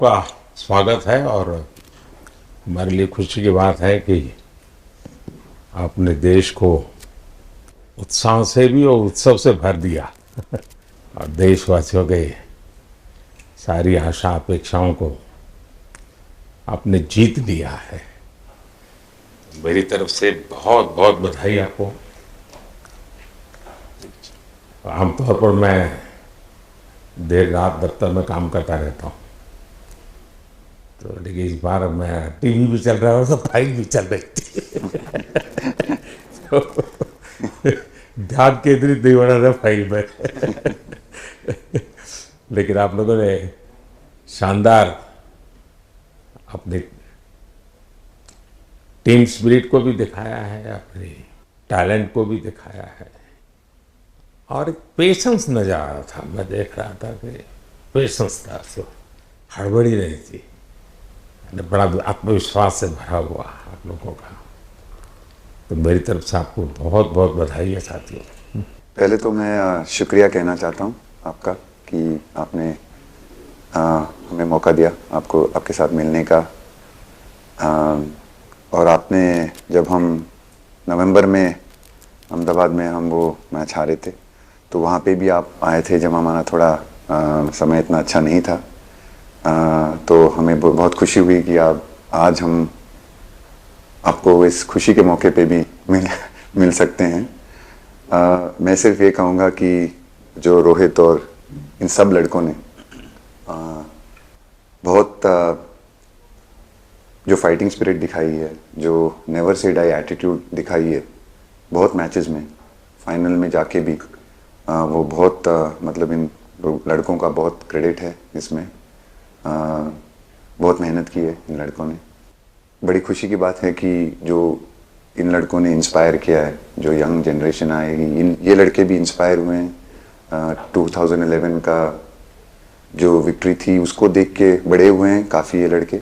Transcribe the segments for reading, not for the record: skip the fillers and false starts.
का स्वागत है और हमारे लिए खुशी की बात है कि आपने देश को उत्साह से भी और उत्सव से भर दिया और देशवासियों के सारी आशा अपेक्षाओं को आपने जीत लिया है। मेरी तरफ से बहुत बहुत बधाई आपको। आमतौर पर मैं देर रात दफ्तर में काम करता रहता हूँ, तो लेकिन इस बार मैं टीवी भी चल रहा है और फाइल भी चल रही थी तो ध्यान केंद्रित नहीं हो रहा था फाइल में लेकिन आप लोगों ने शानदार अपने टीम स्पिरिट को भी दिखाया है, अपने टैलेंट को भी दिखाया है और एक पेशेंस नजर आ रहा था। मैं देख रहा था कि पेशेंस था, सो हड़बड़ी नहीं थी, बड़ा आत्मविश्वास से भरा हुआ आप लोगों का। तो मेरी तरफ से आपको बहुत बहुत बधाई है साथियों। पहले तो मैं शुक्रिया कहना चाहता हूँ आपका कि आपने हमें मौका दिया आपको आपके साथ मिलने का। और आपने जब हम नवंबर में अहमदाबाद में हम वो मैच हारे थे तो वहाँ पे भी आप आए थे जब हमारा थोड़ा समय इतना अच्छा नहीं था। तो हमें बहुत खुशी हुई कि आप आज हम आपको इस खुशी के मौके पे भी मिल सकते हैं। मैं सिर्फ ये कहूँगा कि जो रोहित और इन सब लड़कों ने बहुत जो फाइटिंग स्पिरिट दिखाई है, जो नेवर से डाई एटीट्यूड दिखाई है बहुत मैचेस में, फाइनल में जाके भी वो बहुत मतलब इन लड़कों का बहुत क्रेडिट है इसमें। बहुत मेहनत की है इन लड़कों ने। बड़ी खुशी की बात है कि जो इन लड़कों ने इंस्पायर किया है, जो यंग जनरेशन आएगी, ये लड़के भी इंस्पायर हुए हैं। 2011 का जो विक्ट्री थी उसको देख के बड़े हुए हैं काफ़ी ये लड़के।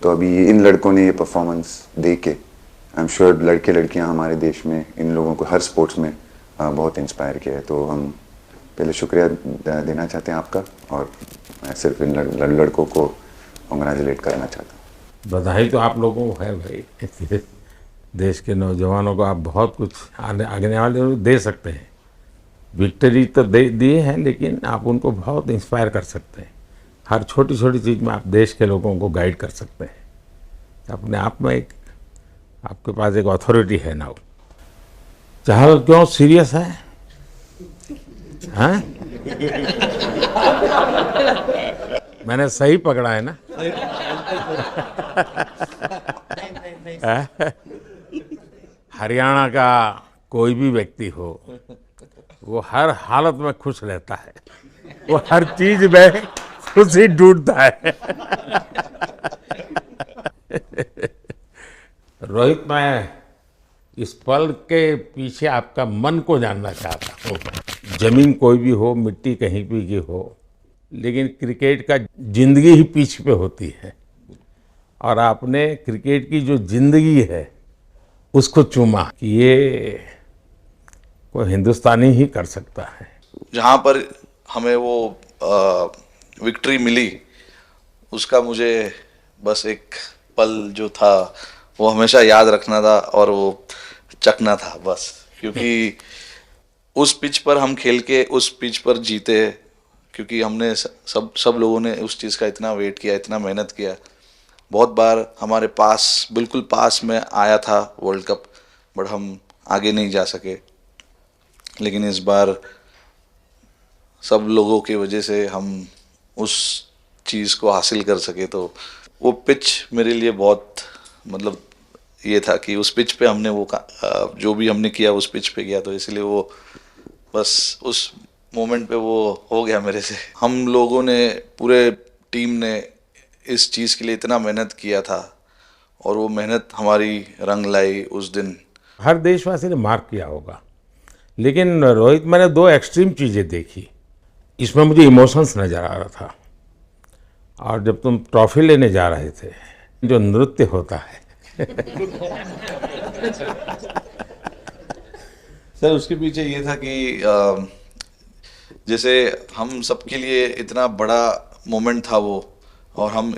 तो अभी इन लड़कों ने ये परफॉर्मेंस दे के आई एम श्योर लड़के लड़कियां हमारे देश में इन लोगों को हर स्पोर्ट्स में बहुत इंस्पायर किया है। तो हम पहले शुक्रिया देना चाहते हैं आपका और मैं सिर्फ इन लड़कों को कांग्रेचुलेट करना चाहता हूँ। बधाई तो आप लोगों को है भाई। देश के नौजवानों को आप बहुत कुछ आगे वाले लोग दे सकते हैं। विक्ट्री तो दे दिए हैं, लेकिन आप उनको बहुत इंस्पायर कर सकते हैं। हर छोटी छोटी चीज़ में आप देश के लोगों को गाइड कर सकते हैं। अपने आप में एक आपके पास एक अथॉरिटी है ना। चाहे क्यों सीरियस है, हाँ? मैंने सही पकड़ा है ना? हरियाणा का कोई भी व्यक्ति हो, वो हर हालत में खुश रहता है, वो हर चीज में खुशी ढूंढता है। रोहित, मैं इस पल के पीछे आपका मन को जानना चाहता हूँ। जमीन कोई भी हो, मिट्टी कहीं भी की हो, लेकिन क्रिकेट का जिंदगी ही पिच पे होती है और आपने क्रिकेट की जो जिंदगी है उसको चुमा कि ये कोई हिंदुस्तानी ही कर सकता है। जहाँ पर हमें वो विक्ट्री मिली उसका मुझे बस एक पल जो था वो हमेशा याद रखना था और वो चखना था बस, क्योंकि उस पिच पर हम खेल के उस पिच पर जीते, क्योंकि हमने सब लोगों ने उस चीज़ का इतना वेट किया, इतना मेहनत किया। बहुत बार हमारे पास बिल्कुल पास में आया था वर्ल्ड कप, बट हम आगे नहीं जा सके। लेकिन इस बार सब लोगों की वजह से हम उस चीज़ को हासिल कर सके। तो वो पिच मेरे लिए बहुत मतलब ये था कि उस पिच पे हमने वो जो भी हमने किया उस पिच पे किया, तो इसलिए वो बस उस मोमेंट पे वो हो गया मेरे से। हम लोगों ने, पूरे टीम ने इस चीज़ के लिए इतना मेहनत किया था और वो मेहनत हमारी रंग लाई उस दिन। हर देशवासी ने मार्क किया होगा, लेकिन रोहित, मैंने दो एक्सट्रीम चीज़ें देखी। इसमें मुझे इमोशंस नज़र आ रहा था, और जब तुम ट्रॉफी लेने जा रहे थे, जो नृत्य होता है सर उसके पीछे ये था कि जैसे हम सबके लिए इतना बड़ा मोमेंट था वो, और हम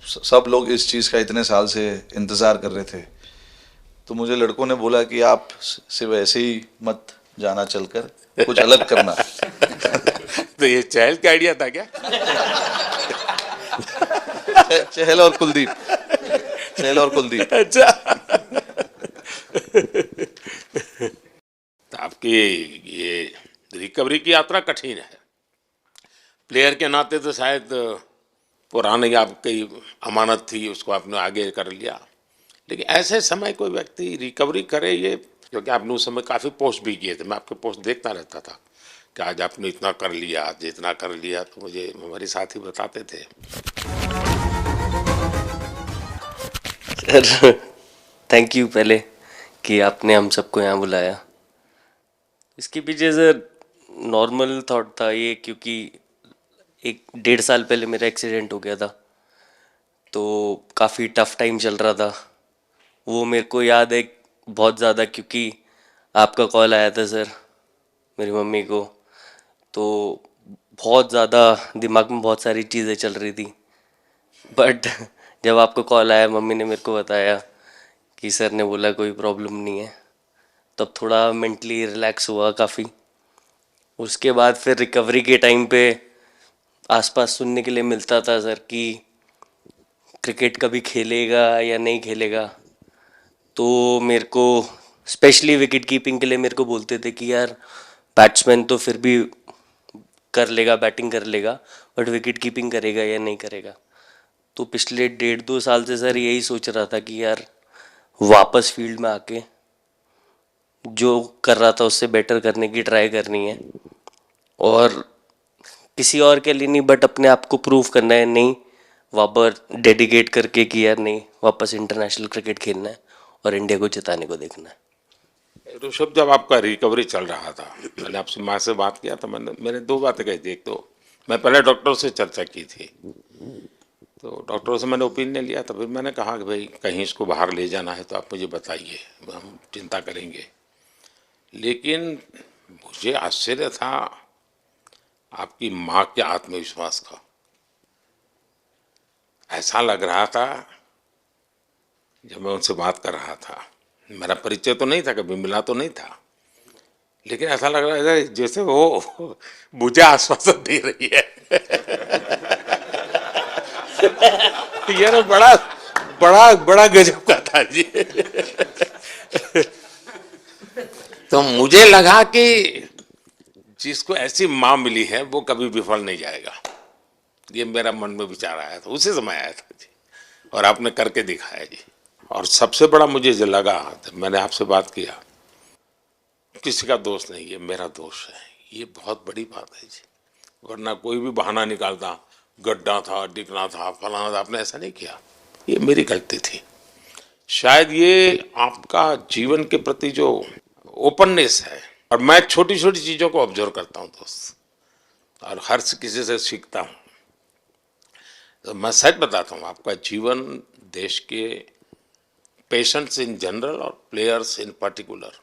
सब लोग इस चीज़ का इतने साल से इंतज़ार कर रहे थे। तो मुझे लड़कों ने बोला कि आप सिर्फ ऐसे ही मत जाना, चलकर कुछ अलग करना। तो ये चहल का आइडिया था क्या? चहल और कुलदीप, चहल और कुलदीप। अच्छा। तो आपकी ये रिकवरी की यात्रा कठिन है। प्लेयर के नाते तो शायद पुरानी आपकी अमानत थी, उसको आपने आगे कर लिया। लेकिन ऐसे समय कोई व्यक्ति रिकवरी करे, ये क्योंकि आपने उस समय काफ़ी पोस्ट भी किए थे, मैं आपके पोस्ट देखता रहता था कि आज आपने इतना कर लिया, आज इतना कर लिया, तो मुझे हमारे साथी बताते थे। सर थैंक यू पहले कि आपने हम सबको यहाँ बुलाया। इसके पीछे सर नॉर्मल थॉट था ये, क्योंकि 1-1.5 साल पहले मेरा एक्सीडेंट हो गया था, तो काफ़ी टफ टाइम चल रहा था। वो मेरे को याद है बहुत ज़्यादा, क्योंकि आपका कॉल आया था सर मेरी मम्मी को, तो बहुत ज़्यादा दिमाग में बहुत सारी चीज़ें चल रही थी। बट जब आपका कॉल आया, मम्मी ने मेरे को बताया कि सर ने बोला कोई प्रॉब्लम नहीं है, तब थोड़ा मेंटली रिलैक्स हुआ काफ़ी। उसके बाद फिर रिकवरी के टाइम पे आसपास सुनने के लिए मिलता था सर कि क्रिकेट कभी खेलेगा या नहीं खेलेगा, तो मेरे को स्पेशली विकेट कीपिंग के लिए मेरे को बोलते थे कि यार बैट्समैन तो फिर भी कर लेगा, बैटिंग कर लेगा, बट विकेट कीपिंग करेगा या नहीं करेगा। तो पिछले 1.5-2 साल से सर यही सोच रहा था कि यार वापस फील्ड में आके जो कर रहा था उससे बेटर करने की ट्राई करनी है, और किसी और के लिए नहीं बट अपने आप को प्रूव करना है, नहीं वापस डेडिकेट करके कि यार नहीं, वापस इंटरनेशनल क्रिकेट खेलना है और इंडिया को जिताने को देखना है। ऋषभ, जब आपका रिकवरी चल रहा था, मैंने आपसे माँ से बात किया था, मैंने दो बातें कही थी। एक तो मैं पहले डॉक्टर से चर्चा की थी, तो डॉक्टरों से मैंने ओपिनियन लिया था। फिर मैंने कहा कि भाई कहीं इसको बाहर ले जाना है तो आप मुझे बताइए, हम चिंता करेंगे। लेकिन मुझे आश्चर्य था आपकी माँ के आत्मविश्वास का। ऐसा लग रहा था जब मैं उनसे बात कर रहा था, मेरा परिचय तो नहीं था, कभी मिला तो नहीं था, लेकिन ऐसा लग रहा था जैसे वो मुझे आश्वासन दे रही है। यार बड़ा बड़ा बड़ा गजब का था जी। तो मुझे लगा कि जिसको ऐसी माँ मिली है वो कभी विफल नहीं जाएगा, ये मेरा मन में विचार आया था, उसी समय आया था जी, और आपने करके दिखाया जी। और सबसे बड़ा मुझे जो लगा जब मैंने आपसे बात किया, किसी का दोष नहीं, ये मेरा दोष है, ये बहुत बड़ी बात है जी। वरना कोई भी बहाना निकालता, गड्ढा था, डिगना था, फलाना था, आपने ऐसा नहीं किया, ये मेरी गलती थी। शायद ये आपका जीवन के प्रति जो ओपननेस है, और मैं छोटी छोटी चीज़ों को ऑब्जर्व करता हूँ दोस्त, और हर किसी से सीखता हूँ। तो मैं सच बताता हूँ, आपका जीवन देश के पेशेंट्स इन जनरल और प्लेयर्स इन पर्टिकुलर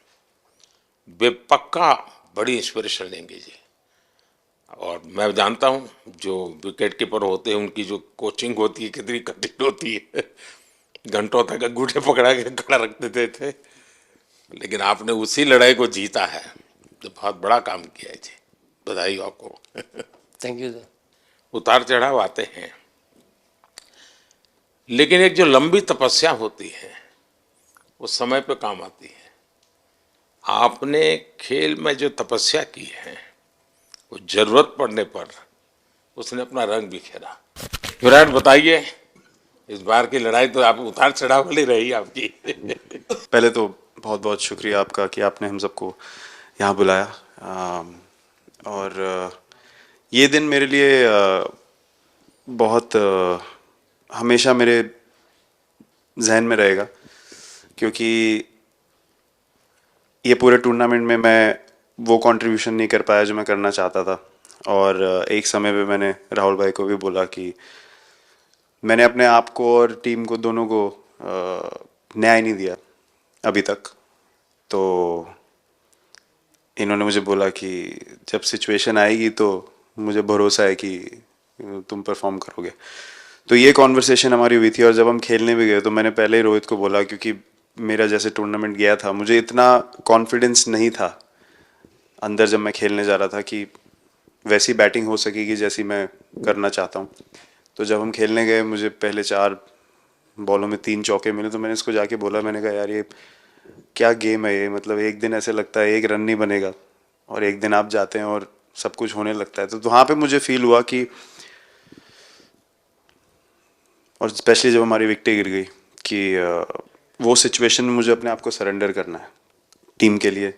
वे पक्का बड़ी इंस्पिरेशन लेंगे जी। और मैं जानता हूँ जो विकेट कीपर होते हैं उनकी जो कोचिंग होती है कितनी कठिन होती है। घंटों तक अंगूठे पकड़ा के खड़ा रख देते थे, लेकिन आपने उसी लड़ाई को जीता है, तो बहुत बड़ा काम किया है जी, बधाई हो आपको। Thank you sir. उतार चढ़ाव आते हैं, लेकिन एक जो लंबी तपस्या होती है वो समय पे काम आती है। आपने खेल में जो तपस्या की है वो जरूरत पड़ने पर उसने अपना रंग बिखेरा। विराट, बताइए, इस बार की लड़ाई तो आप उतार चढ़ाव वाली रही आपकी। पहले तो बहुत बहुत शुक्रिया आपका कि आपने हम सबको यहाँ बुलाया। और ये दिन मेरे लिए बहुत हमेशा मेरे जहन में रहेगा, क्योंकि ये पूरे टूर्नामेंट में मैं वो कंट्रीब्यूशन नहीं कर पाया जो मैं करना चाहता था। और एक समय पे मैंने राहुल भाई को भी बोला कि मैंने अपने आप को और टीम को दोनों को न्याय नहीं दिया अभी तक। तो इन्होंने मुझे बोला कि जब सिचुएशन आएगी तो मुझे भरोसा है कि तुम परफॉर्म करोगे। तो ये कॉन्वर्सेशन हमारी हुई थी। और जब हम खेलने भी गए तो मैंने पहले ही रोहित को बोला, क्योंकि मेरा जैसे टूर्नामेंट गया था मुझे इतना कॉन्फिडेंस नहीं था अंदर जब मैं खेलने जा रहा था कि वैसी बैटिंग हो सकेगी जैसी मैं करना चाहता हूँ। तो जब हम खेलने गए मुझे पहले 4 बॉलों में 3 चौके मिले, तो मैंने इसको जाके बोला, मैंने कहा यार ये क्या गेम है ये, मतलब एक दिन ऐसे लगता है एक रन नहीं बनेगा और एक दिन आप जाते हैं और सब कुछ होने लगता है। तो वहाँ पे मुझे फील हुआ कि, और स्पेशली जब हमारी विकेट गिर गई, कि वो सिचुएशन में मुझे अपने आप को सरेंडर करना है। टीम के लिए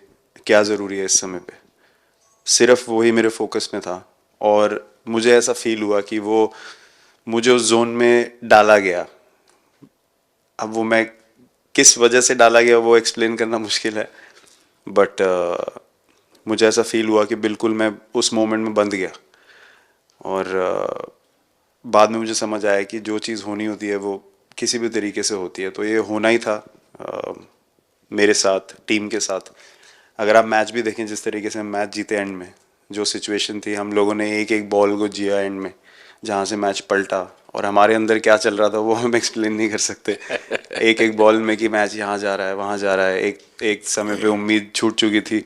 क्या ज़रूरी है इस समय पे, सिर्फ वही मेरे फोकस में था। और मुझे ऐसा फील हुआ कि वो मुझे उस जोन में डाला गया। अब वो मैं किस वजह से डाला गया वो एक्सप्लेन करना मुश्किल है, बट मुझे ऐसा फील हुआ कि बिल्कुल मैं उस मोमेंट में बंद गया। और बाद में मुझे समझ आया कि जो चीज़ होनी होती है वो किसी भी तरीके से होती है। तो ये होना ही था मेरे साथ, टीम के साथ। अगर आप मैच भी देखें जिस तरीके से हम मैच जीते एंड में, जो सिचुएशन थी, हम लोगों ने एक एक बॉल को जिया एंड में, जहाँ से मैच पलटा। और हमारे अंदर क्या चल रहा था वो हम एक्सप्लेन नहीं कर सकते। एक एक बॉल में कि मैच यहाँ जा रहा है वहाँ जा रहा है। एक समय पे उम्मीद छूट चुकी थी,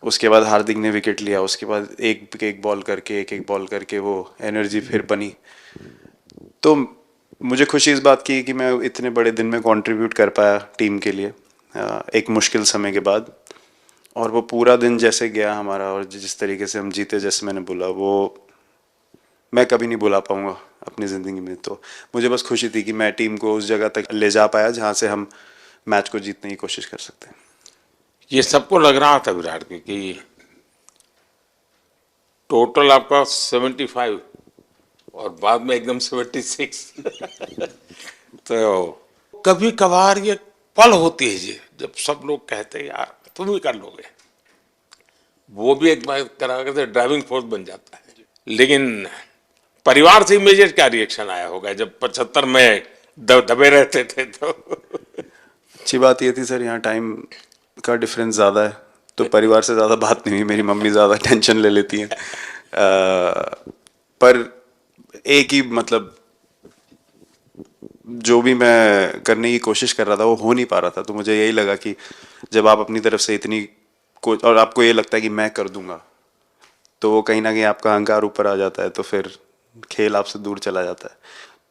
उसके बाद हार्दिक ने विकेट लिया, उसके बाद एक एक बॉल करके वो एनर्जी फिर बनी। तो मुझे खुशी इस बात की कि मैं इतने बड़े दिन में कंट्रीब्यूट कर पाया टीम के लिए एक मुश्किल समय के बाद। और वो पूरा दिन जैसे गया हमारा और जिस तरीके से हम जीते, जैसे मैंने बोला, वो मैं कभी नहीं भुला पाऊंगा अपनी ज़िंदगी में। तो मुझे बस खुशी थी कि मैं टीम को उस जगह तक ले जा पाया जहाँ से हम मैच को जीतने की कोशिश कर सकते हैं। ये सबको लग रहा था विराट के कि टोटल आपका 75 और बाद में एकदम 76। तो कभी कभार ये पल होती है जी जब सब लोग कहते हैं यार तुम ही कर लोगे, वो भी एक बार करा करते ड्राइविंग फोर्स बन जाता है। लेकिन परिवार से इमीडिएट क्या रिएक्शन आया होगा जब 75 में दबे रहते थे? तो अच्छी बात ये थी सर, यहाँ टाइम का डिफरेंस ज़्यादा है, तो परिवार से ज़्यादा बात नहीं हुई। मेरी मम्मी ज़्यादा टेंशन ले लेती हैं। पर एक ही मतलब जो भी मैं करने की कोशिश कर रहा था वो हो नहीं पा रहा था। तो मुझे यही लगा कि जब आप अपनी तरफ से इतनी और आपको ये लगता है कि मैं कर दूंगा, तो वो कहीं ना कहीं आपका अहंकार ऊपर आ जाता है, तो फिर खेल आपसे दूर चला जाता है।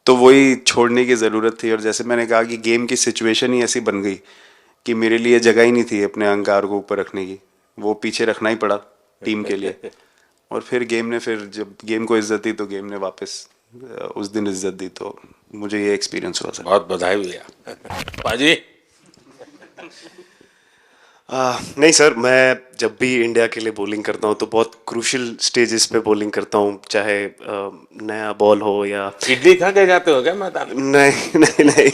तो वही छोड़ने की ज़रूरत थी। और जैसे मैंने कहा कि गेम की सिचुएशन ही ऐसी बन गई कि मेरे लिए जगह ही नहीं थी अपने अहंकार को ऊपर रखने की, वो पीछे रखना ही पड़ा टीम के लिए। और फिर गेम ने, फिर जब गेम को इज्जत दी तो गेम ने वापस उस दिन इज्जत दी। तो मुझे ये एक्सपीरियंस हुआ सर। बहुत बधाई भैया। पाजी नहीं सर, मैं जब भी इंडिया के लिए बॉलिंग करता हूँ तो बहुत क्रूशियल स्टेजेस पे बॉलिंग करता हूँ, चाहे नया बॉल हो या इडली खा के जाते हो क्या मैदान में? नहीं नहीं नहीं।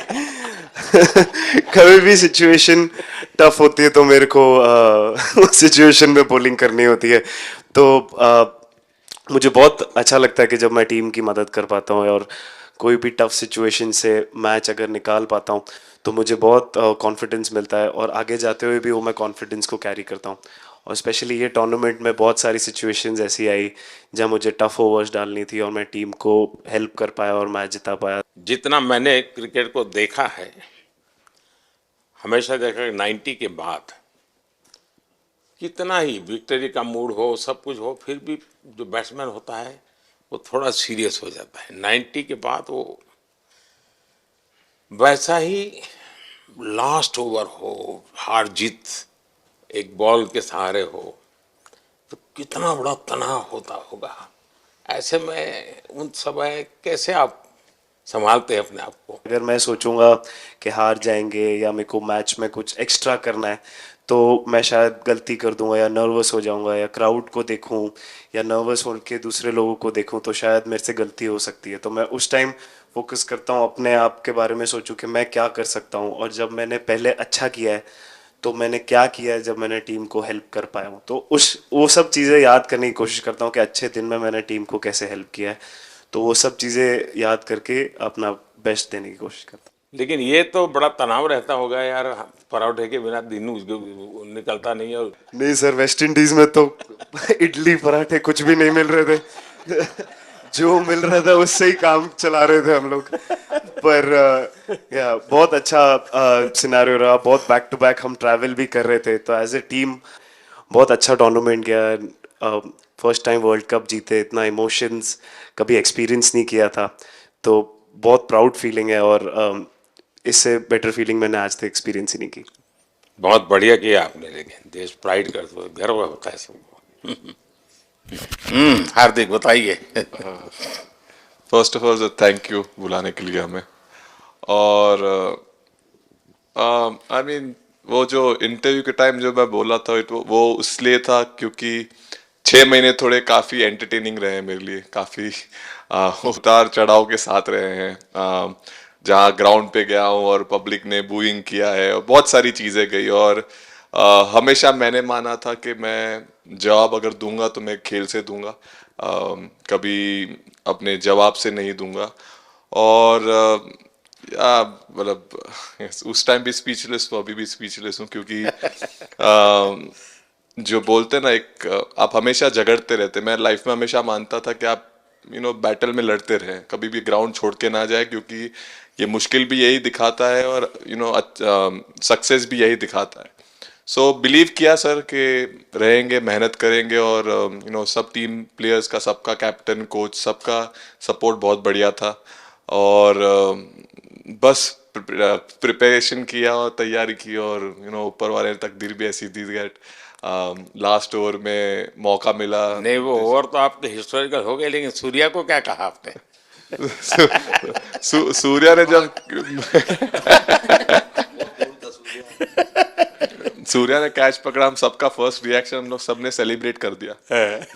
कभी भी सिचुएशन टफ होती है तो मेरे को उस सिचुएशन में बॉलिंग करनी होती है। तो मुझे बहुत अच्छा लगता है कि जब मैं टीम की मदद कर पाता हूँ और कोई भी टफ सिचुएशन से मैच अगर निकाल पाता हूँ तो मुझे बहुत कॉन्फिडेंस मिलता है और आगे जाते हुए भी वो मैं कॉन्फिडेंस को कैरी करता हूँ। और स्पेशली ये टूर्नामेंट में बहुत सारी सिचुएशंस ऐसी आई जहाँ मुझे टफ ओवर्स डालनी थी और मैं टीम को हेल्प कर पाया और मैच जिता पाया। जितना मैंने क्रिकेट को देखा है, हमेशा देखा कि 90 के बाद कितना ही विक्ट्री का मूड हो, सब कुछ हो, फिर भी जो बैट्समैन होता है वो थोड़ा सीरियस हो जाता है। 90 के बाद वो वैसा ही लास्ट ओवर हो, हार जीत एक बॉल के सहारे हो, तो कितना बड़ा तनाव होता होगा। ऐसे में उन समय कैसे आप संभालते हैं अपने आप को? अगर मैं सोचूंगा कि हार जाएंगे या मेरे को मैच में कुछ एक्स्ट्रा करना है तो मैं शायद गलती कर दूंगा या नर्वस हो जाऊंगा या क्राउड को देखूं या नर्वस होकर दूसरे लोगों को देखूं तो शायद मेरे से गलती हो सकती है। तो मैं उस टाइम फोकस करता हूं अपने आप के बारे में, सोचूं कि मैं क्या कर सकता हूं और जब मैंने पहले अच्छा किया है तो मैंने क्या किया है जब मैंने टीम को हेल्प कर पाया हूँ। तो वो सब चीज़ें याद करने की कोशिश करता हूँ कि अच्छे दिन में मैंने टीम को कैसे हेल्प किया है। तो वो सब चीज़ें याद करके अपना बेस्ट देने की कोशिश करता हूँ। लेकिन ये तो बड़ा तनाव रहता होगा यार, पराठे के बिना दिन निकलता नहीं। और नहीं सर, वेस्ट इंडीज में तो इडली पराठे कुछ भी नहीं मिल रहे थे। जो मिल रहा था उससे ही काम चला रहे थे हम लोग। पर या बहुत अच्छा सिनेरियो रहा, बहुत बैक टू बैक हम ट्रैवल भी कर रहे थे, तो एज ए टीम बहुत अच्छा टूर्नामेंट गया। फर्स्ट टाइम वर्ल्ड कप जीते, इतना इमोशंस कभी एक्सपीरियंस नहीं किया था, तो बहुत प्राउड फीलिंग है, और इससे बेटर फीलिंग मैंने आज तक एक्सपीरियंस ही नहीं की। बहुत बढ़िया किया आपने, लेकिन देश प्राइड कर दो, गर्व होता है सबको। हार्दिक बताइए। First of all sir thank you बुलाने के लिए हमें। और आई मीन वो जो इंटरव्यू के टाइम जो मैं बोला था वो इसलिए था क्योंकि 6 महीने थोड़े काफ़ी एंटरटेनिंग रहे हैं मेरे लिए, काफ़ी उतार चढ़ाव के साथ रहे हैं। जहाँ ग्राउंड पे गया हूँ और पब्लिक ने बूइंग किया है और बहुत सारी चीज़ें गई, और हमेशा मैंने माना था कि मैं जवाब अगर दूंगा तो मैं खेल से दूंगा, कभी अपने जवाब से नहीं दूंगा। और मतलब उस टाइम भी स्पीचलेस हूँ, अभी भी स्पीचलेस हूँ, क्योंकि जो बोलते हैं ना, एक आप हमेशा झगड़ते रहते। मैं लाइफ में हमेशा मानता था कि आप बैटल में लड़ते रहें, कभी भी ग्राउंड छोड़ के ना जाए, क्योंकि ये मुश्किल भी यही दिखाता है और सक्सेस भी यही दिखाता है। सो बिलीव किया सर कि रहेंगे, मेहनत करेंगे, और सब टीम प्लेयर्स का, सबका कैप्टन कोच सबका सपोर्ट बहुत बढ़िया था, और बस प्रिपरेशन किया और तैयारी की, और ऊपर वाले ने तकदीर भी ऐसी दी दैट लास्ट ओवर में मौका मिला। नहीं, वो ओवर तो आपके हिस्टोरिकल हो गए, लेकिन सूर्या को क्या कहा आपने? सूर्या ने जब सूर्या ने कैच पकड़ा, हम सबका फर्स्ट रिएक्शन, हम लोग सबने सेलिब्रेट कर दिया।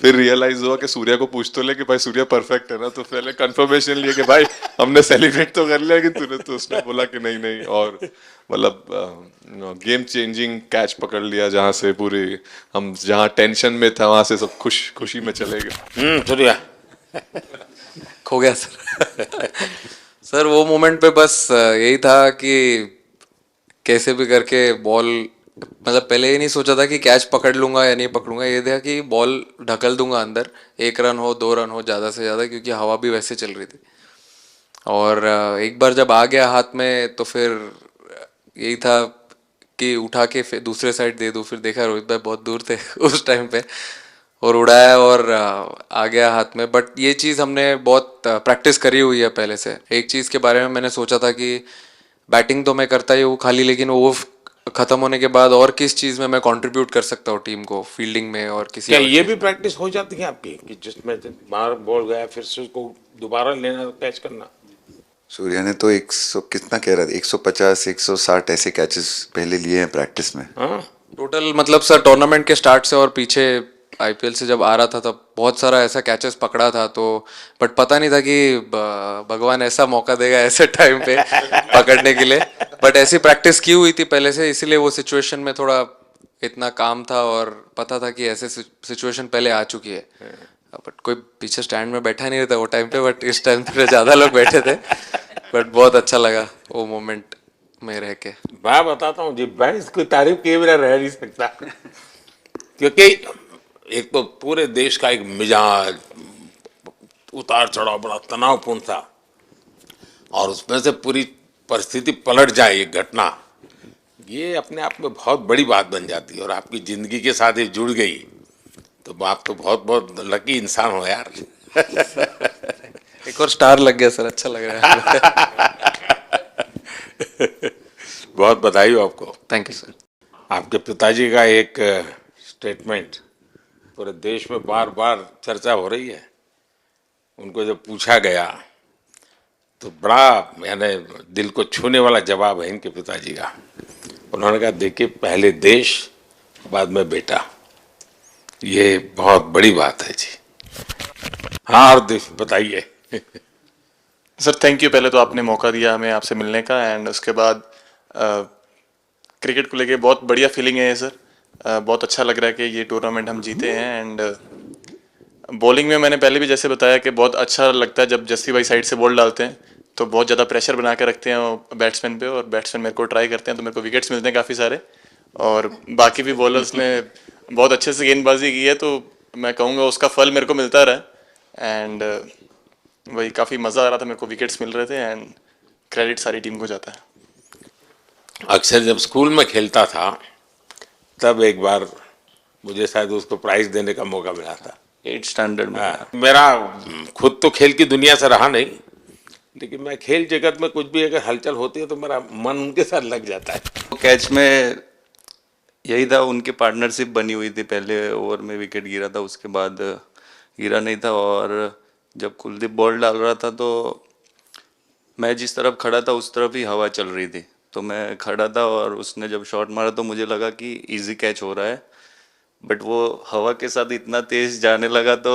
फिर रियलाइज हुआ कि सूर्या को पूछ तो ले कि भाई सूर्या परफेक्ट है ना, तो पहले कंफर्मेशन लिए कि भाई हमने सेलिब्रेट तो कर लिया, कि तूने, तो उसने बोला कि नहीं नहीं, और मतलब गेम चेंजिंग कैच पकड़ लिया, जहाँ से पूरी हम जहाँ टेंशन में था वहां से सब खुशी में चले गए। सूर्या खो गया सर। सर वो मोमेंट पे बस यही था कि कैसे भी करके बॉल, मतलब पहले ये नहीं सोचा था कि कैच पकड़ लूंगा या नहीं पकड़ूंगा, ये था कि बॉल ढकल दूंगा अंदर, 1 रन हो 2 रन हो ज़्यादा से ज़्यादा, क्योंकि हवा भी वैसे चल रही थी। और एक बार जब आ गया हाथ में तो फिर यही था कि उठा के फिर दूसरे साइड दे दूँ। फिर देखा रोहित भाई बहुत दूर थे उस टाइम पे, और उड़ाया और आ गया हाथ में। बट ये चीज़ हमने बहुत प्रैक्टिस करी हुई है पहले से। एक चीज़ के बारे में मैंने सोचा था कि बैटिंग तो मैं करता ही हूँ खाली, लेकिन वो खत्म होने के बाद और किस चीज़ में मैं कंट्रीब्यूट कर सकता हूँ टीम को, फील्डिंग में और किसी क्या और ये चीज़ भी में। प्रैक्टिस हो जाती है आपकी कि जिसमें बाहर बॉल गया फिर से उसको दोबारा लेना, कैच करना? सूर्या ने तो 100 कितना कह रहा था, 150 160 ऐसे कैचेस पहले लिए हैं प्रैक्टिस में। हाँ, टोटल मतलब सर टूर्नामेंट के स्टार्ट से और पीछे आईपीएल से जब आ रहा था तब बहुत सारा ऐसा कैचेस पकड़ा था, तो बट पता नहीं था कि भगवान ऐसा मौका देगा ऐसे टाइम पे पकड़ने के लिए। बट ऐसी प्रैक्टिस की हुई थी पहले से, इसीलिए वो सिचुएशन में थोड़ा इतना काम था और पता था कि ऐसे सिचुएशन पहले आ चुकी है। बट कोई पीछे स्टैंड में बैठा नहीं रहता वो टाइम पे, बट इस टाइम पे ज़्यादा लोग बैठे थे। बट बहुत अच्छा लगा वो मोमेंट में रह के। मैं बताता हूँ जी, मैं इसकी तारीफ किए बिना रह नहीं सकता, क्योंकि एक तो पूरे देश का एक मिजाज, उतार चढ़ाव बड़ा तनावपूर्ण था, और उसमें से पूरी परिस्थिति पलट जाए, ये घटना, ये अपने आप में बहुत बड़ी बात बन जाती है, और आपकी जिंदगी के साथ ये जुड़ गई, तो आप तो बहुत बहुत लकी इंसान हो यार। एक और स्टार लग गया सर, अच्छा लग रहा है। बहुत बधाई हो आपको। Thank you sir. आपके पिताजी का एक स्टेटमेंट पूरे देश में बार बार चर्चा हो रही है। उनको जब पूछा गया तो बड़ा यानी दिल को छूने वाला जवाब है इनके पिताजी का। उन्होंने कहा, देखिए पहले देश बाद में बेटा, ये बहुत बड़ी बात है जी। हाँ, और बताइए। सर थैंक यू, पहले तो आपने मौका दिया हमें आपसे मिलने का, एंड उसके बाद क्रिकेट को लेके बहुत बढ़िया फीलिंग है सर। बहुत अच्छा लग रहा है कि ये टूर्नामेंट हम जीते हैं। एंड बॉलिंग में मैंने पहले भी जैसे बताया कि बहुत अच्छा लगता है जब जस्सी भाई साइड से बॉल डालते हैं, तो बहुत ज़्यादा प्रेशर बना के रखते हैं बैट्समैन पे, और बैट्समैन मेरे को ट्राई करते हैं तो मेरे को विकेट्स मिलते हैं काफ़ी सारे। और बाकी भी बॉलर्स ने बहुत अच्छे से गेंदबाजी की है, तो मैं कहूँगा उसका फल मेरे को मिलता रहा। एंड वही काफ़ी मज़ा आ रहा था मेरे को, विकेट्स मिल रहे थे एंड क्रेडिट सारी टीम को जाता है। अक्सर जब स्कूल में खेलता था तब एक बार मुझे शायद उसको प्राइज देने का मौका मिला था। 8th स्टैंडर्ड में। हाँ, मेरा खुद तो खेल की दुनिया से रहा नहीं, लेकिन मैं खेल जगत में कुछ भी अगर हलचल होती है तो मेरा मन उनके साथ लग जाता है। कैच में यही था, उनकी पार्टनरशिप बनी हुई थी, पहले ओवर में विकेट गिरा था, उसके बाद गिरा नहीं था। और जब कुलदीप बॉल डाल रहा था तो मैं जिस तरफ खड़ा था उस तरफ ही हवा चल रही थी, तो मैं खड़ा था और उसने जब शॉट मारा तो मुझे लगा कि इजी कैच हो रहा है, बट वो हवा के साथ इतना तेज जाने लगा तो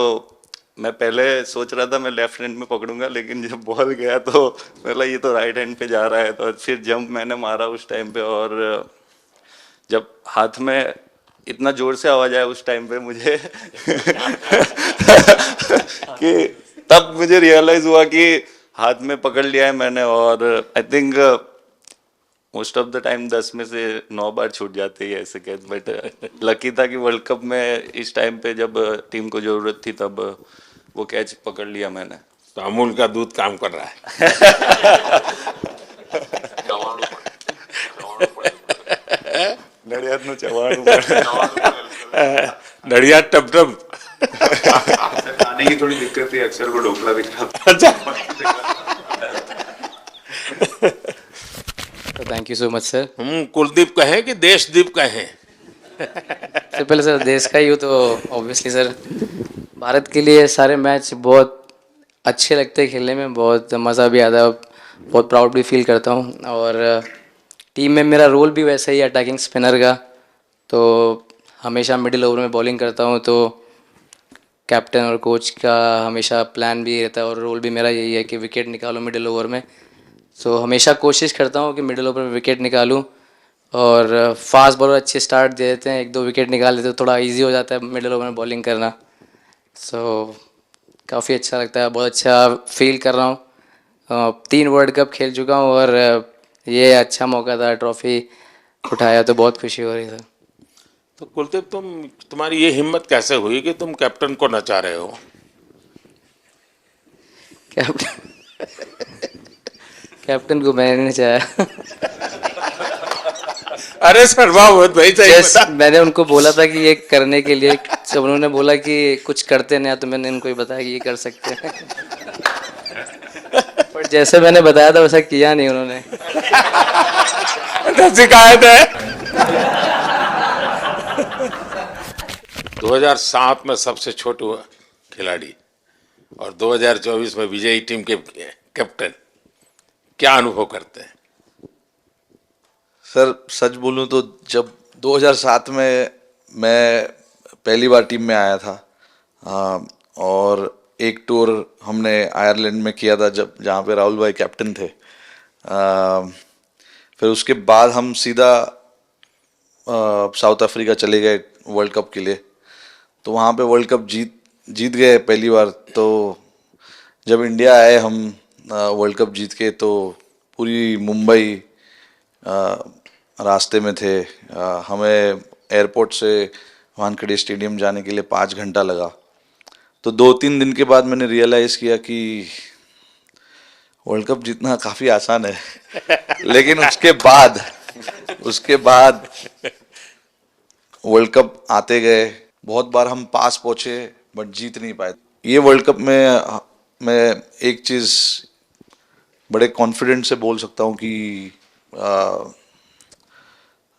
मैं पहले सोच रहा था मैं लेफ्ट हैंड में पकड़ूंगा, लेकिन जब बॉल गया तो बोला ये तो राइट हैंड पे जा रहा है, तो फिर जंप मैंने मारा उस टाइम पे। और जब हाथ में इतना जोर से आवाज आया उस टाइम पे मुझे कि तब मुझे रियलाइज हुआ कि हाथ में पकड़ लिया है मैंने। और I think most of the time 10 में से 9 बार छूट जाते हैं ऐसे कैच, बट लकी था कि वर्ल्ड कप में इस टाइम पे जब टीम को जरूरत थी तब वो कैच पकड़ लिया मैंने। तो अमूल का दूध काम कर रहा है। नड़ियाद नु चवाणु नड़िया टप टप। खाने की थोड़ी दिक्कत थी, अक्सर को ढोकला भी खाता। Thank you so much sir. Kuldeep कहें कि देशदीप कहें? सबसे पहले सर देश का ही हो तो ऑब्वियसली सर भारत के लिए सारे मैच बहुत अच्छे लगते हैं खेलने में, बहुत मज़ा भी आता है, बहुत प्राउड भी फील करता हूँ। और टीम में मेरा रोल भी वैसा ही अटैकिंग स्पिनर का, तो हमेशा मिडिल ओवर में बॉलिंग करता हूँ, तो कैप्टन और कोच का हमेशा प्लान भी रहता है और रोल भी मेरा यही है कि विकेट निकालो मिडिल ओवर में। सो हमेशा कोशिश करता हूँ कि मिडिल ओवर में विकेट निकालूँ, और फास्ट बॉलर अच्छे स्टार्ट दे देते हैं, 1-2 विकेट निकाल देते हैं तो थोड़ा इजी हो जाता है मिडिल ओवर में बॉलिंग करना। सो काफ़ी अच्छा लगता है, बहुत अच्छा फील कर रहा हूँ। 3 वर्ल्ड कप खेल चुका हूँ और ये अच्छा मौका था, ट्रॉफी उठाया तो बहुत खुशी हो रही है। तो कुलदीप तुम्हारी ये हिम्मत कैसे हुई कि तुम कैप्टन को नचा रहे हो? कैप्टन को मैंने नहीं चाहा। अरे सर वाह, भाई सही मैंने उनको बोला था कि ये करने के लिए, जब उन्होंने बोला कि कुछ करते नहीं तो मैंने इनको ही बताया कि ये कर सकते हैं। पर जैसे मैंने बताया था वैसा किया नहीं उन्होंने। शिकायत है। 2007 में सबसे छोटे खिलाड़ी और 2024 में विजयी टीम के कैप्टन, क्या अनुभव करते हैं? सर सच बोलूं तो जब 2007 में मैं पहली बार टीम में आया था, और एक टूर हमने आयरलैंड में किया था जब जहाँ पे राहुल भाई कैप्टन थे। फिर उसके बाद हम सीधा साउथ अफ्रीका चले गए वर्ल्ड कप के लिए, तो वहाँ पे वर्ल्ड कप जीत गए पहली बार। तो जब इंडिया आए हम वर्ल्ड कप जीत के, तो पूरी मुंबई रास्ते में थे। हमें एयरपोर्ट से वानखेड़े स्टेडियम जाने के लिए 5 घंटा लगा। तो 2-3 दिन के बाद मैंने रियलाइज़ किया कि वर्ल्ड कप जीतना काफ़ी आसान है। लेकिन उसके बाद वर्ल्ड कप आते गए, बहुत बार हम पास पहुँचे बट जीत नहीं पाए। ये वर्ल्ड कप में मैं एक चीज़ बड़े कॉन्फिडेंट से बोल सकता हूँ कि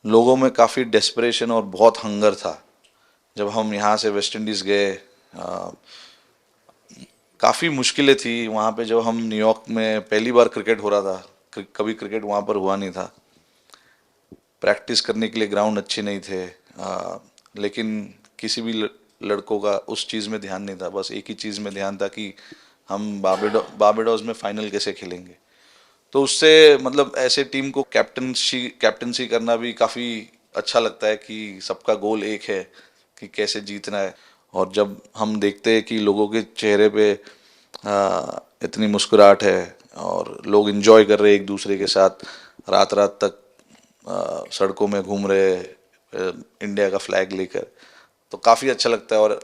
लोगों में काफ़ी डेस्परेशन और बहुत हंगर था। जब हम यहाँ से वेस्ट इंडीज़ गए, काफ़ी मुश्किलें थी वहाँ पे। जब हम न्यूयॉर्क में पहली बार क्रिकेट हो रहा था, कभी क्रिकेट वहाँ पर हुआ नहीं था, प्रैक्टिस करने के लिए ग्राउंड अच्छे नहीं थे, लेकिन किसी भी लड़कों का उस चीज़ में ध्यान नहीं था। बस एक ही चीज़ में ध्यान था कि हम बारबाडोस में फाइनल कैसे खेलेंगे। तो उससे मतलब ऐसे टीम को कैप्टनसी करना भी काफ़ी अच्छा लगता है कि सबका गोल एक है कि कैसे जीतना है। और जब हम देखते हैं कि लोगों के चेहरे पे इतनी मुस्कुराहट है और लोग एंजॉय कर रहे हैं एक दूसरे के साथ, रात रात तक सड़कों में घूम रहे इंडिया का फ्लैग लेकर, तो काफ़ी अच्छा लगता है। और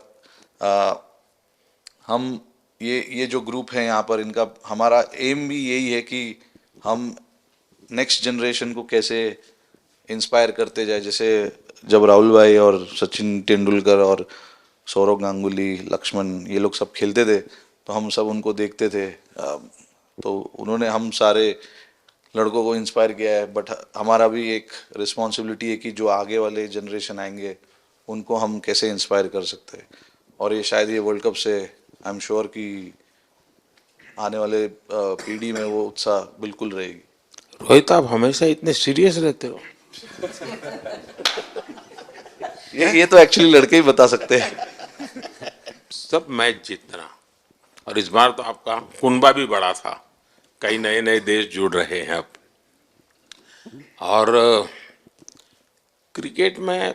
हम ये जो ग्रुप है यहाँ पर, इनका हमारा एम भी यही है कि हम नेक्स्ट जनरेशन को कैसे इंस्पायर करते जाए। जैसे जब राहुल भाई और सचिन तेंदुलकर और सौरव गांगुली, लक्ष्मण, ये लोग सब खेलते थे तो हम सब उनको देखते थे। तो उन्होंने हम सारे लड़कों को इंस्पायर किया है, बट हमारा भी एक रिस्पॉन्सिबिलिटी है कि जो आगे वाले जनरेशन आएंगे उनको हम कैसे इंस्पायर कर सकते हैं। और ये शायद ये वर्ल्ड कप से आई एम श्योर कि आने वाले पीढ़ी में वो उत्साह बिल्कुल रहेगी। रोहित, आप हमेशा इतने सीरियस रहते हो। ये तो एक्चुअली लड़के ही बता सकते हैं। सब मैच जीतना, और इस बार तो आपका कुनबा भी बड़ा था, कई नए नए देश जुड़ रहे हैं अब। और क्रिकेट में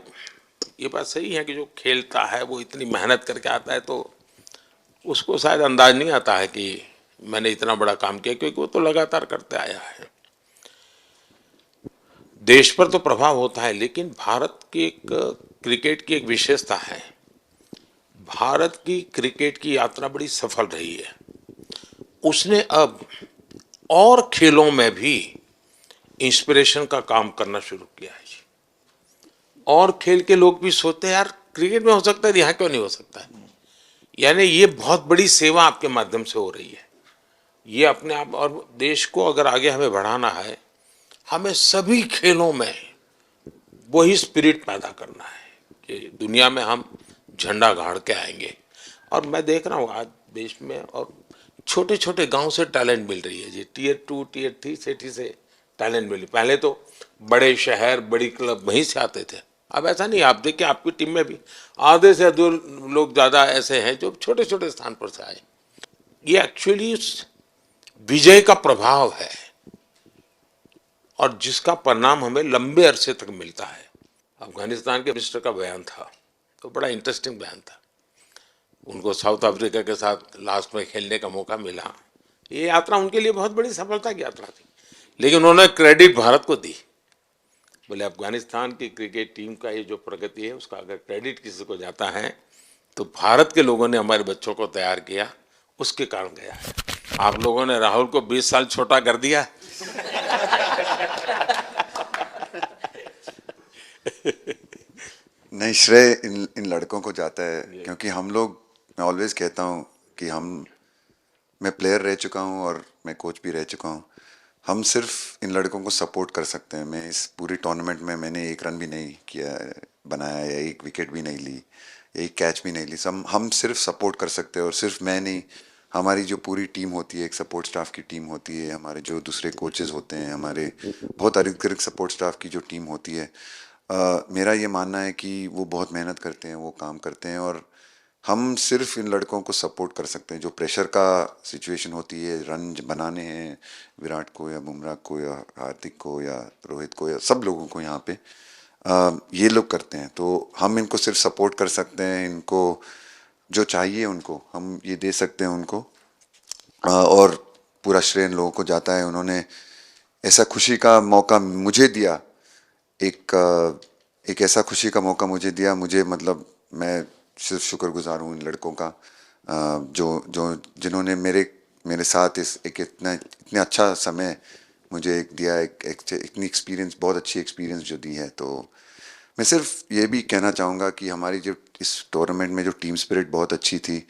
ये बात सही है कि जो खेलता है वो इतनी मेहनत करके आता है, तो उसको शायद अंदाज नहीं आता है कि मैंने इतना बड़ा काम किया, क्योंकि वो तो लगातार करते आया है। देश पर तो प्रभाव होता है, लेकिन भारत की एक क्रिकेट की एक विशेषता है, भारत की क्रिकेट की यात्रा बड़ी सफल रही है। उसने अब और खेलों में भी इंस्पिरेशन का काम करना शुरू किया है। और खेल के लोग भी सोचते हैं यार क्रिकेट में हो सकता है, यहाँ क्यों नहीं हो सकता है। यानी ये बहुत बड़ी सेवा आपके माध्यम से हो रही है। ये अपने आप, और देश को अगर आगे हमें बढ़ाना है, हमें सभी खेलों में वही स्पिरिट पैदा करना है कि दुनिया में हम झंडा गाड़ के आएंगे। और मैं देख रहा हूँ आज देश में और छोटे छोटे गांव से टैलेंट मिल रही है जी। टियर 2 टियर 3 सिटी से टैलेंट मिली। पहले तो बड़े शहर, बड़ी क्लब वहीं से आते थे, अब ऐसा नहीं। आप देखिए आपकी टीम में भी आधे से अधिक लोग ज़्यादा ऐसे हैं जो छोटे छोटे स्थान पर से आए। ये एक्चुअली विजय का प्रभाव है, और जिसका परिणाम हमें लंबे अरसे तक मिलता है। अफगानिस्तान के मिनिस्टर का बयान था, तो बड़ा इंटरेस्टिंग बयान था। उनको साउथ अफ्रीका के साथ लास्ट में खेलने का मौका मिला। ये यात्रा उनके लिए बहुत बड़ी सफलता की यात्रा थी, लेकिन उन्होंने क्रेडिट भारत को दी। बोले अफगानिस्तान की क्रिकेट टीम का ये जो प्रगति है, उसका अगर क्रेडिट किसी को जाता है तो भारत के लोगों ने हमारे बच्चों को तैयार किया, उसके कारण गया है। आप लोगों ने राहुल को 20 साल छोटा कर दिया। नहीं, श्रेय इन लड़कों को जाता है, क्योंकि हम लोग, मैं ऑलवेज कहता हूँ कि मैं प्लेयर रह चुका हूँ और मैं कोच भी रह चुका हूँ। हम सिर्फ इन लड़कों को सपोर्ट कर सकते हैं। मैं इस पूरी टूर्नामेंट में मैंने एक रन भी नहीं किया, बनाया, या एक विकेट भी नहीं ली, या एक कैच भी नहीं ली। हम सिर्फ सपोर्ट कर सकते हैं। और सिर्फ मैं नहीं, हमारी जो पूरी टीम होती है, एक सपोर्ट स्टाफ की टीम होती है, हमारे जो दूसरे कोचेज़ होते हैं, हमारे बहुत अधिक सपोर्ट स्टाफ की जो टीम होती है, मेरा ये मानना है कि वो बहुत मेहनत करते हैं, वो काम करते हैं, और हम सिर्फ इन लड़कों को सपोर्ट कर सकते हैं। जो प्रेशर का सिचुएशन होती है, रन बनाने हैं विराट को या बुमराह को या हार्दिक को या रोहित को या सब लोगों को, यहाँ पे ये लोग करते हैं। तो हम इनको सिर्फ सपोर्ट कर सकते हैं। इनको जो चाहिए उनको हम ये दे सकते हैं उनको, और पूरा श्रेय इन लोगों को जाता है। उन्होंने ऐसा खुशी का मौका मुझे दिया, एक ऐसा खुशी का मौका मुझे दिया। मुझे मतलब मैं सिर्फ शुक्रगुजार हूँ इन लड़कों का, जिन्होंने मेरे साथ इतना अच्छा समय मुझे दिया, इतनी एक्सपीरियंस, बहुत अच्छी एक्सपीरियंस जो दी है। तो मैं सिर्फ ये भी कहना चाहूँगा कि हमारी जो इस टूर्नामेंट में जो टीम स्पिरिट बहुत अच्छी थी।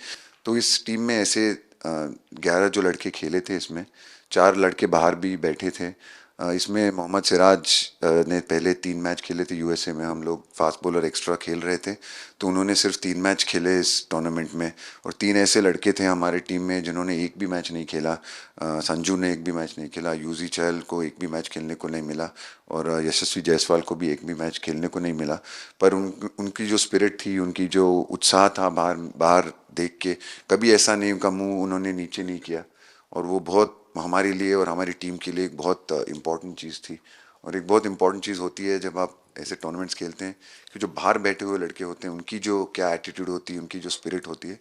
तो इस टीम में ऐसे 11 जो लड़के खेले थे, इसमें 4 लड़के बाहर भी बैठे थे। इसमें मोहम्मद सिराज ने पहले 3 मैच खेले थे यूएसए में। हम लोग फास्ट बॉलर एक्स्ट्रा खेल रहे थे, तो उन्होंने सिर्फ 3 मैच खेले इस टूर्नामेंट में। और 3 ऐसे लड़के थे हमारे टीम में जिन्होंने एक भी मैच नहीं खेला। संजू ने एक भी मैच नहीं खेला, यूजी चहल को एक भी मैच खेलने को नहीं मिला, और यशस्वी जायसवाल को भी एक भी मैच खेलने को नहीं मिला। पर उनकी जो स्पिरिट थी, उनकी जो उत्साह था, बाहर देख के कभी ऐसा नहीं, उनका मुँह उन्होंने नीचे नहीं किया। और वो बहुत हमारे लिए और हमारी टीम के लिए एक बहुत इम्पॉर्टेंट चीज़ थी। और एक बहुत इम्पॉर्टेंट चीज़ होती है जब आप ऐसे टूर्नामेंट्स खेलते हैं, कि जो बाहर बैठे हुए लड़के होते हैं, उनकी जो क्या एटीट्यूड होती है, उनकी जो स्पिरिट होती है,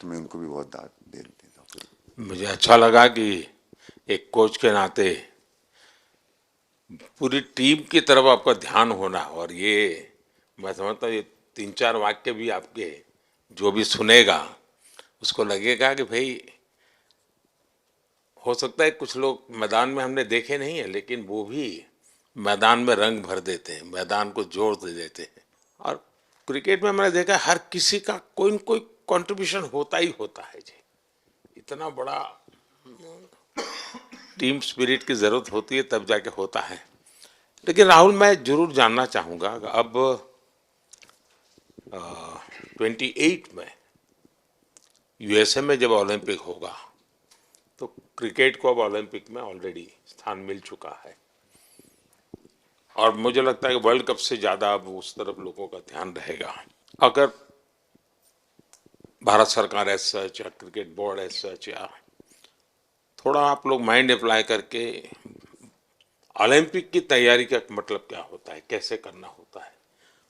तो मैं उनको भी बहुत दाद दे देता हूँ। मुझे अच्छा लगा कि एक कोच के नाते पूरी टीम की तरफ आपका ध्यान होना। और ये मैं समझता हूँ ये 3-4 वाक्य भी आपके जो भी सुनेगा उसको लगेगा कि भाई हो सकता है कुछ लोग मैदान में हमने देखे नहीं है, लेकिन वो भी मैदान में रंग भर देते हैं, मैदान को जोड़ दे देते हैं। और क्रिकेट में मैंने देखा हर किसी का कोई न कोई कंट्रीब्यूशन होता ही होता है जी। इतना बड़ा टीम स्पिरिट की जरूरत होती है तब जाके होता है। लेकिन राहुल, मैं जरूर जानना चाहूँगा, अब 28 में यूएसए में जब ओलंपिक होगा तो क्रिकेट को अब ओलंपिक में ऑलरेडी स्थान मिल चुका है, और मुझे लगता है कि वर्ल्ड कप से ज़्यादा अब उस तरफ लोगों का ध्यान रहेगा। अगर भारत सरकार एज सच या क्रिकेट बोर्ड एज सच या थोड़ा आप लोग माइंड अप्लाई करके ओलंपिक की तैयारी का मतलब क्या होता है, कैसे करना होता है,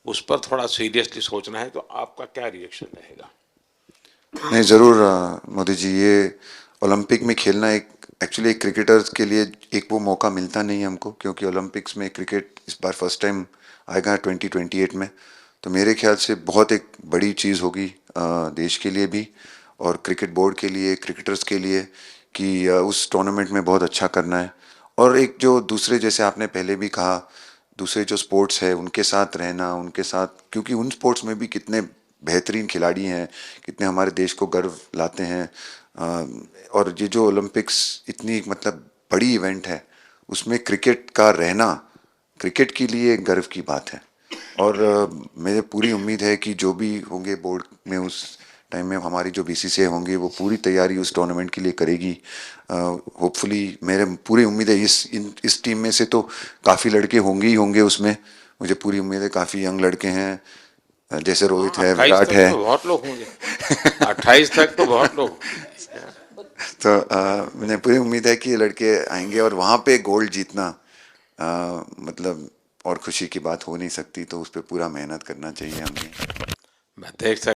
उस पर थोड़ा सीरियसली सोचना है, तो आपका क्या रिएक्शन रहेगा? नहीं, ज़रूर मोदी जी, ये ओलंपिक में खेलना एक एक्चुअली एक क्रिकेटर्स के लिए एक वो मौका मिलता नहीं है हमको, क्योंकि ओलंपिक्स में क्रिकेट इस बार फर्स्ट टाइम आएगा 2028 में। तो मेरे ख्याल से बहुत एक बड़ी चीज़ होगी देश के लिए भी और क्रिकेट बोर्ड के लिए, क्रिकेटर्स के लिए, कि उस टूर्नामेंट में बहुत अच्छा करना है। और एक जो दूसरे, जैसे आपने पहले भी कहा, दूसरे जो स्पोर्ट्स है उनके साथ रहना, उनके साथ, क्योंकि उन स्पोर्ट्स में भी कितने बेहतरीन खिलाड़ी हैं, कितने हमारे देश को गर्व लाते हैं। और ये जो ओलंपिक्स इतनी मतलब बड़ी इवेंट है, उसमें क्रिकेट का रहना क्रिकेट के लिए गर्व की बात है। और मुझे पूरी उम्मीद है कि जो भी होंगे बोर्ड में उस टाइम में, हमारी जो बीसीसीआई होंगी वो पूरी तैयारी उस टूर्नामेंट के लिए करेगी। होपफुली मेरे पूरी उम्मीद है इस टीम में से तो काफ़ी लड़के होंगे ही होंगे उसमें, मुझे पूरी उम्मीद है। काफ़ी यंग लड़के हैं, जैसे रोहित है, विराट है, तो बहुत लोग होंगे 28 तक तो बहुत लोग। तो मुझे पूरी उम्मीद है कि ये लड़के आएंगे और वहाँ पे गोल्ड जीतना मतलब और खुशी की बात हो नहीं सकती, तो उस पर पूरा मेहनत करना चाहिए हमें। मैं देख सकता